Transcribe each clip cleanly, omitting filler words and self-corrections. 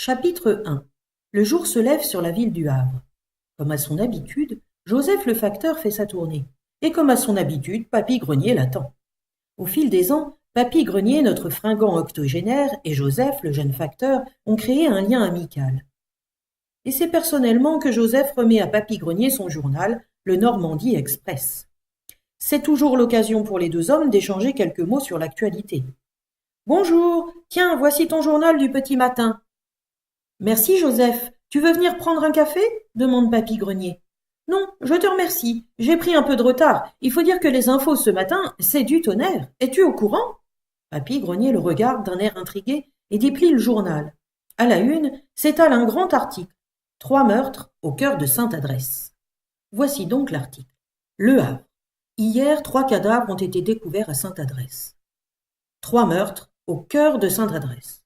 Chapitre 1. Le jour se lève sur la ville du Havre. Comme à son habitude, Joseph le facteur fait sa tournée. Et comme à son habitude, Papy Grenier l'attend. Au fil des ans, Papy Grenier, notre fringant octogénaire, et Joseph, le jeune facteur, ont créé un lien amical. Et c'est personnellement que Joseph remet à Papy Grenier son journal, le Normandie Express. C'est toujours l'occasion pour les deux hommes d'échanger quelques mots sur l'actualité. « Bonjour, tiens, voici ton journal du petit matin. »« Merci, Joseph. Tu veux venir prendre un café ?» demande Papy Grenier. « Non, je te remercie. J'ai pris un peu de retard. Il faut dire que les infos ce matin, c'est du tonnerre. Es-tu au courant ?» Papy Grenier le regarde d'un air intrigué et déplie le journal. À la une, s'étale un grand article. 3 meurtres au cœur de Sainte-Adresse. Voici donc l'article. Le Havre. Hier, 3 cadavres ont été découverts à Sainte-Adresse. 3 meurtres au cœur de Sainte-Adresse.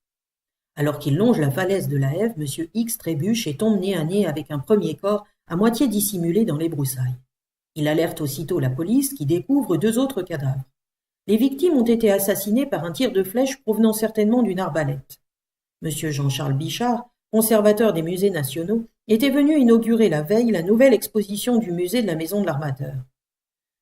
Alors qu'il longe la falaise de la Hève, M. X trébuche et tombe nez à nez avec un premier corps à moitié dissimulé dans les broussailles. Il alerte aussitôt la police qui découvre 2 autres cadavres. Les victimes ont été assassinées par un tir de flèche provenant certainement d'une arbalète. M. Jean-Charles Bichard, conservateur des musées nationaux, était venu inaugurer la veille la nouvelle exposition du musée de la Maison de l'Armateur.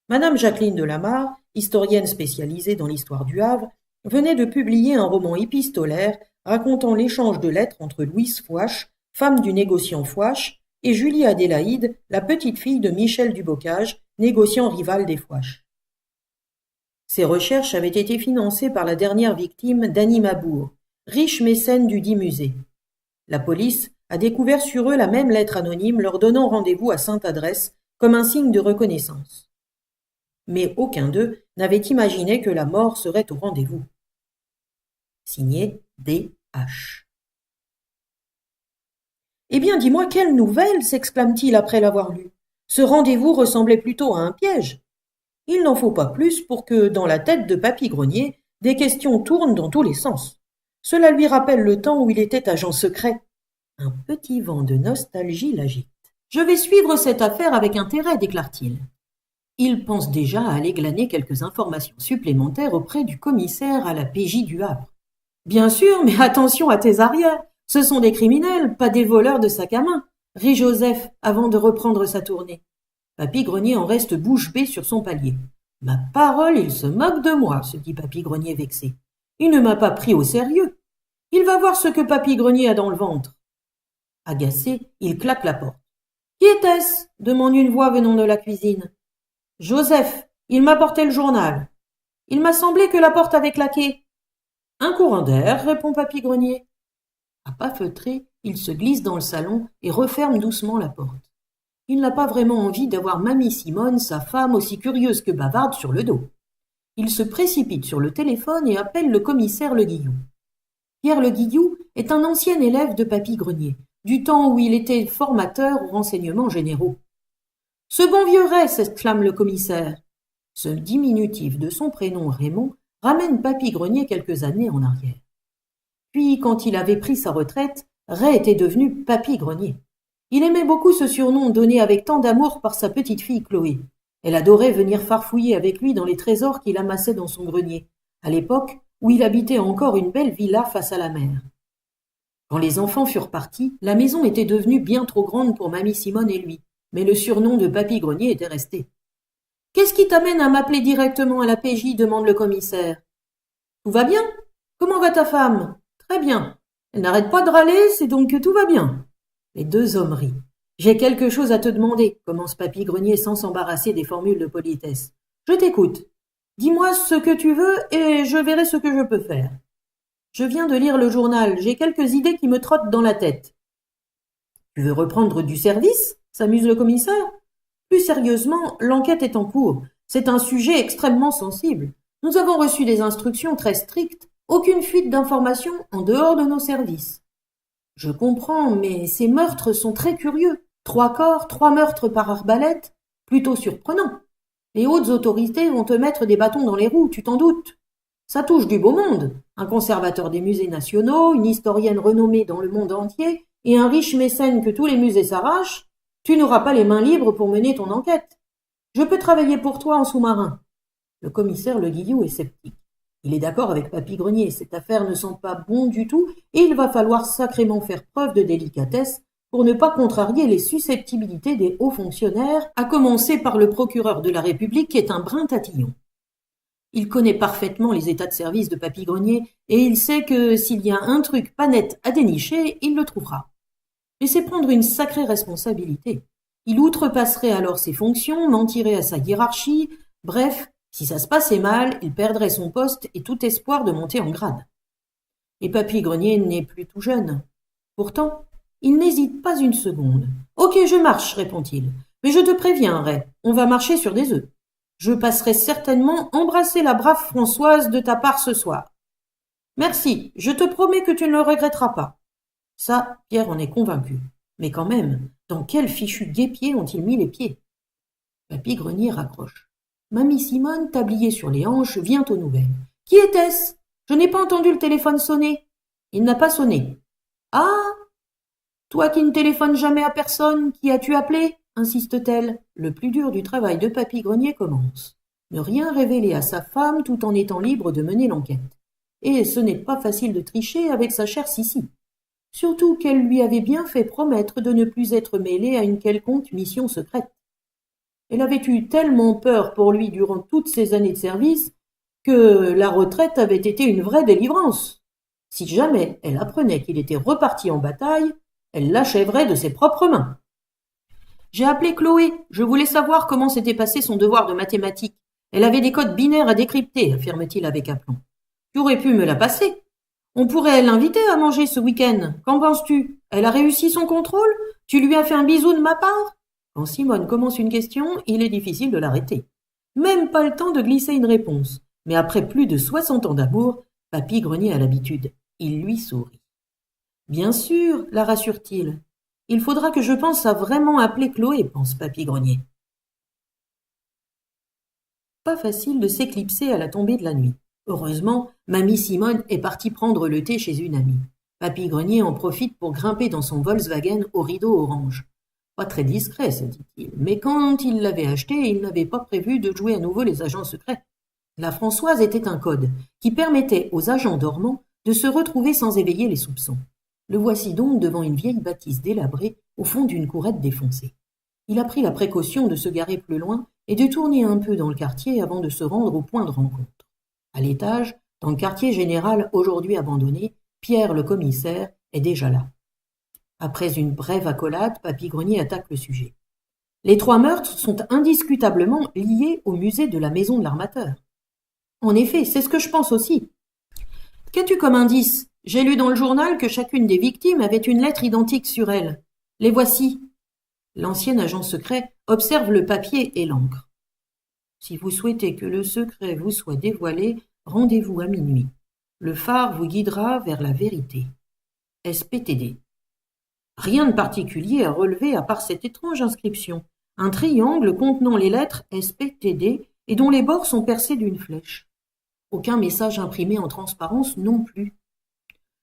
Madame Jacqueline Delamarre, historienne spécialisée dans l'histoire du Havre, venait de publier un roman épistolaire racontant l'échange de lettres entre Louise Fouache, femme du négociant Fouache, et Julie Adélaïde, la petite-fille de Michel Dubocage, négociant rival des Fouache. Ces recherches avaient été financées par la dernière victime d'Annie Mabour, riche mécène du dit musée. La police a découvert sur eux la même lettre anonyme leur donnant rendez-vous à Sainte-Adresse comme un signe de reconnaissance. Mais aucun d'eux n'avait imaginé que la mort serait au rendez-vous. Signé D.H. « Eh bien, dis-moi, quelle nouvelle » s'exclame-t-il après l'avoir lu. « Ce rendez-vous ressemblait plutôt à un piège. » Il n'en faut pas plus pour que, dans la tête de Papy Grenier, des questions tournent dans tous les sens. Cela lui rappelle le temps où il était agent secret. Un petit vent de nostalgie l'agite. « Je vais suivre cette affaire avec intérêt » déclare-t-il. Il pense déjà à aller glaner quelques informations supplémentaires auprès du commissaire à la PJ du Havre. Bien sûr, mais attention à tes arrières. Ce sont des criminels, pas des voleurs de sac à main, rit Joseph avant de reprendre sa tournée. Papy Grenier en reste bouche bée sur son palier. Ma parole, il se moque de moi, se dit Papy Grenier vexé. Il ne m'a pas pris au sérieux. Il va voir ce que Papy Grenier a dans le ventre. Agacé, il claque la porte. Qui était-ce ? Demande une voix venant de la cuisine. Joseph, il m'apportait le journal. Il m'a semblé que la porte avait claqué. Un courant d'air, répond Papy Grenier. À pas feutrés, il se glisse dans le salon et referme doucement la porte. Il n'a pas vraiment envie d'avoir Mamie Simone, sa femme aussi curieuse que bavarde, sur le dos. Il se précipite sur le téléphone et appelle le commissaire Le Guillou. Pierre Le Guillou est un ancien élève de Papy Grenier, du temps où il était formateur aux renseignements généraux. « Ce bon vieux Ray !» s'exclame le commissaire. Ce diminutif de son prénom Raymond ramène Papy Grenier quelques années en arrière. Puis, quand il avait pris sa retraite, Ray était devenu Papy Grenier. Il aimait beaucoup ce surnom donné avec tant d'amour par sa petite-fille Chloé. Elle adorait venir farfouiller avec lui dans les trésors qu'il amassait dans son grenier, à l'époque où il habitait encore une belle villa face à la mer. Quand les enfants furent partis, la maison était devenue bien trop grande pour Mamie Simone et lui, mais le surnom de Papy Grenier était resté. « Qu'est-ce qui t'amène à m'appeler directement à la PJ » demande le commissaire. « Tout va bien ? Comment va ta femme ? Très bien. Elle n'arrête pas de râler, c'est donc que tout va bien. » Les deux hommes rient. « J'ai quelque chose à te demander » commence Papy Grenier sans s'embarrasser des formules de politesse. « Je t'écoute. Dis-moi ce que tu veux et je verrai ce que je peux faire. Je viens de lire le journal, j'ai quelques idées qui me trottent dans la tête. »« Tu veux reprendre du service ?» s'amuse le commissaire. « Plus sérieusement, l'enquête est en cours. C'est un sujet extrêmement sensible. Nous avons reçu des instructions très strictes. Aucune fuite d'informations en dehors de nos services. » « Je comprends, mais ces meurtres sont très curieux. 3 corps, 3 meurtres par arbalète, plutôt surprenant. Les hautes autorités vont te mettre des bâtons dans les roues, tu t'en doutes. Ça touche du beau monde. Un conservateur des musées nationaux, une historienne renommée dans le monde entier et un riche mécène que tous les musées s'arrachent. Tu n'auras pas les mains libres pour mener ton enquête. Je peux travailler pour toi en sous-marin. » Le commissaire Le Guillou est sceptique. Il est d'accord avec Papy Grenier, cette affaire ne sent pas bon du tout et il va falloir sacrément faire preuve de délicatesse pour ne pas contrarier les susceptibilités des hauts fonctionnaires, à commencer par le procureur de la République qui est un brin tatillon. Il connaît parfaitement les états de service de Papy Grenier et il sait que s'il y a un truc pas net à dénicher, il le trouvera. Mais c'est prendre une sacrée responsabilité. Il outrepasserait alors ses fonctions, mentirait à sa hiérarchie, bref, si ça se passait mal, il perdrait son poste et tout espoir de monter en grade. Et Papy Grenier n'est plus tout jeune. Pourtant, il n'hésite pas une seconde. « Ok, je marche, répond-il. Mais je te préviens, Ray, on va marcher sur des œufs. Je passerai certainement embrasser la brave Françoise de ta part ce soir. Merci, je te promets que tu ne le regretteras pas. » Ça, Pierre en est convaincu. Mais quand même, dans quel fichu guêpier ont-ils mis les pieds? Papy Grenier raccroche. Mamie Simone, tablier sur les hanches, vient aux nouvelles. « Qui était-ce? Je n'ai pas entendu le téléphone sonner. » Il n'a pas sonné. « Ah! Toi qui ne téléphones jamais à personne, qui as-tu appelé? » insiste-t-elle. Le plus dur du travail de Papy Grenier commence. Ne rien révéler à sa femme tout en étant libre de mener l'enquête. Et ce n'est pas facile de tricher avec sa chère Sissi. Surtout qu'elle lui avait bien fait promettre de ne plus être mêlée à une quelconque mission secrète. Elle avait eu tellement peur pour lui durant toutes ces années de service que la retraite avait été une vraie délivrance. Si jamais elle apprenait qu'il était reparti en bataille, elle l'achèverait de ses propres mains. « J'ai appelé Chloé, je voulais savoir comment s'était passé son devoir de mathématiques. Elle avait des codes binaires à décrypter, affirme-t-il avec aplomb. Tu aurais pu me la passer. On pourrait l'inviter à manger ce week-end. Qu'en penses-tu? Elle a réussi son contrôle? Tu lui as fait un bisou de ma part? » Quand Simone commence une question, il est difficile de l'arrêter. Même pas le temps de glisser une réponse. Mais après plus de 60 ans d'amour, Papy Grenier a l'habitude. Il lui sourit. « Bien sûr, la rassure-t-il. Il faudra que je pense à vraiment appeler Chloé, pense Papy Grenier. Pas facile de s'éclipser à la tombée de la nuit. Heureusement, mamie Simone est partie prendre le thé chez une amie. Papy Grenier en profite pour grimper dans son Volkswagen au rideau orange. Pas très discret, se dit-il, mais quand il l'avait acheté, il n'avait pas prévu de jouer à nouveau les agents secrets. La Françoise était un code qui permettait aux agents dormants de se retrouver sans éveiller les soupçons. Le voici donc devant une vieille bâtisse délabrée au fond d'une courette défoncée. Il a pris la précaution de se garer plus loin et de tourner un peu dans le quartier avant de se rendre au point de rencontre. À l'étage, dans le quartier général aujourd'hui abandonné, Pierre le commissaire est déjà là. Après une brève accolade, Papy Grenier attaque le sujet. Les 3 meurtres sont indiscutablement liés au musée de la Maison de l'Armateur. En effet, c'est ce que je pense aussi. Qu'as-tu comme indice? J'ai lu dans le journal que chacune des victimes avait une lettre identique sur elle. Les voici. L'ancien agent secret observe le papier et l'encre. Si vous souhaitez que le secret vous soit dévoilé, rendez-vous à minuit. Le phare vous guidera vers la vérité. SPTD. Rien de particulier à relever à part cette étrange inscription. Un triangle contenant les lettres SPTD et dont les bords sont percés d'une flèche. Aucun message imprimé en transparence non plus.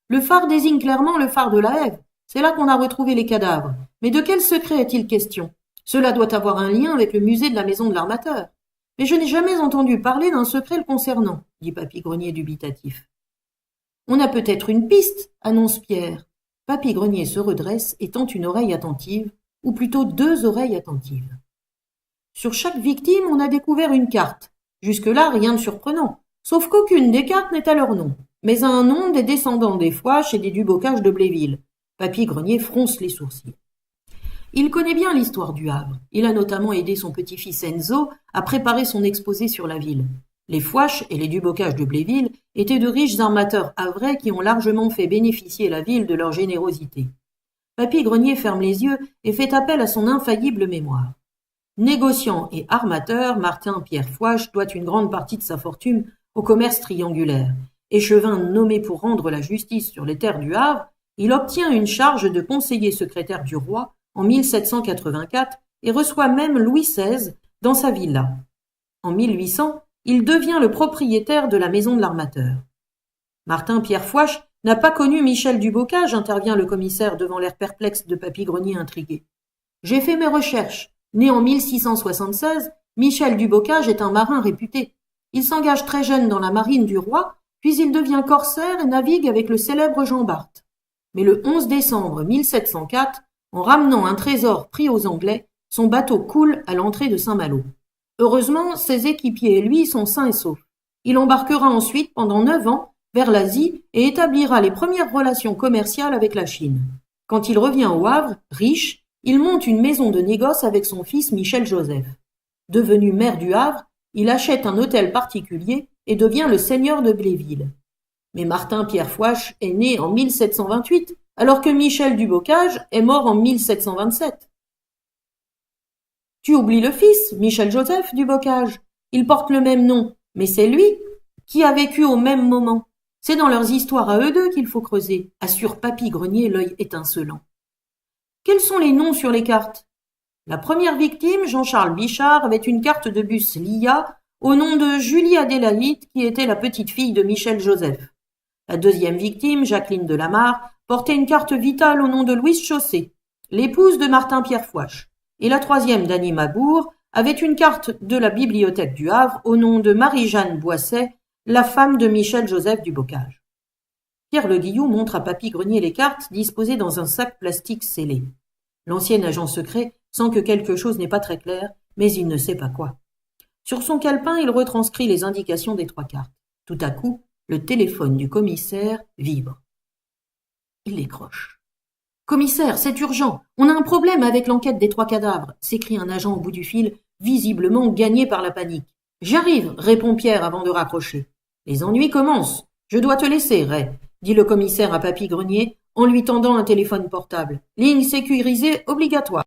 Le phare désigne clairement le phare de la Hève. C'est là qu'on a retrouvé les cadavres. Mais de quel secret est-il question? Cela doit avoir un lien avec le musée de la Maison de l'Armateur. Mais je n'ai jamais entendu parler d'un secret le concernant, dit Papy Grenier dubitatif. On a peut-être une piste, annonce Pierre. Papy Grenier se redresse et tend une oreille attentive, ou plutôt 2 oreilles attentives. Sur chaque victime, on a découvert une carte. Jusque-là, rien de surprenant, sauf qu'aucune des cartes n'est à leur nom, mais à un nom des descendants des Fouache et des Dubocage de Bléville. Papy Grenier fronce les sourcils. Il connaît bien l'histoire du Havre. Il a notamment aidé son petit-fils Enzo à préparer son exposé sur la ville. Les Fouache et les Dubocage de Bléville étaient de riches armateurs havrais qui ont largement fait bénéficier la ville de leur générosité. Papy Grenier ferme les yeux et fait appel à son infaillible mémoire. Négociant et armateur, Martin Pierre Fouache doit une grande partie de sa fortune au commerce triangulaire. Échevin nommé pour rendre la justice sur les terres du Havre, il obtient une charge de conseiller secrétaire du roi en 1784 et reçoit même Louis XVI dans sa villa. En 1800, il devient le propriétaire de la Maison de l'Armateur. Martin Pierre Fouache n'a pas connu Michel Dubocage, intervient le commissaire devant l'air perplexe de Papy Grenier intrigué. J'ai fait mes recherches. Né en 1676, Michel Dubocage est un marin réputé. Il s'engage très jeune dans la marine du roi puis il devient corsaire et navigue avec le célèbre Jean Bart. Mais le 11 décembre 1704, en ramenant un trésor pris aux Anglais, son bateau coule à l'entrée de Saint-Malo. Heureusement, ses équipiers et lui sont sains et saufs. Il embarquera ensuite pendant 9 ans vers l'Asie et établira les premières relations commerciales avec la Chine. Quand il revient au Havre, riche, il monte une maison de négoce avec son fils Michel-Joseph. Devenu maire du Havre, il achète un hôtel particulier et devient le seigneur de Bléville. Mais Martin-Pierre Fouache est né en 1728, alors que Michel du Bocage est mort en 1727. Tu oublies le fils, Michel-Joseph du Bocage. Il porte le même nom, mais c'est lui qui a vécu au même moment. C'est dans leurs histoires à eux deux qu'il faut creuser, assure Papy Grenier, l'œil étincelant. Quels sont les noms sur les cartes? La première victime, Jean-Charles Bichard, avait une carte de bus Lia au nom de Julie Adélaïde, qui était la petite-fille de Michel-Joseph. La deuxième victime, Jacqueline Delamarre, portait une carte vitale au nom de Louise Chaussé, l'épouse de Martin-Pierre Fouache. Et la troisième, Dany Mabour, avait une carte de la bibliothèque du Havre au nom de Marie-Jeanne Boisset, la femme de Michel-Joseph du Bocage. Pierre Le Guillou montre à Papy Grenier les cartes disposées dans un sac plastique scellé. L'ancien agent secret sent que quelque chose n'est pas très clair, mais il ne sait pas quoi. Sur son calepin, il retranscrit les indications des 3 cartes. Tout à coup, le téléphone du commissaire vibre. Il décroche. « Commissaire, c'est urgent. On a un problème avec l'enquête des 3 cadavres, s'écrie un agent au bout du fil, visiblement gagné par la panique. J'arrive, répond Pierre avant de raccrocher. Les ennuis commencent. Je dois te laisser, Ray, dit le commissaire à Papy Grenier en lui tendant un téléphone portable. Ligne sécurisée obligatoire.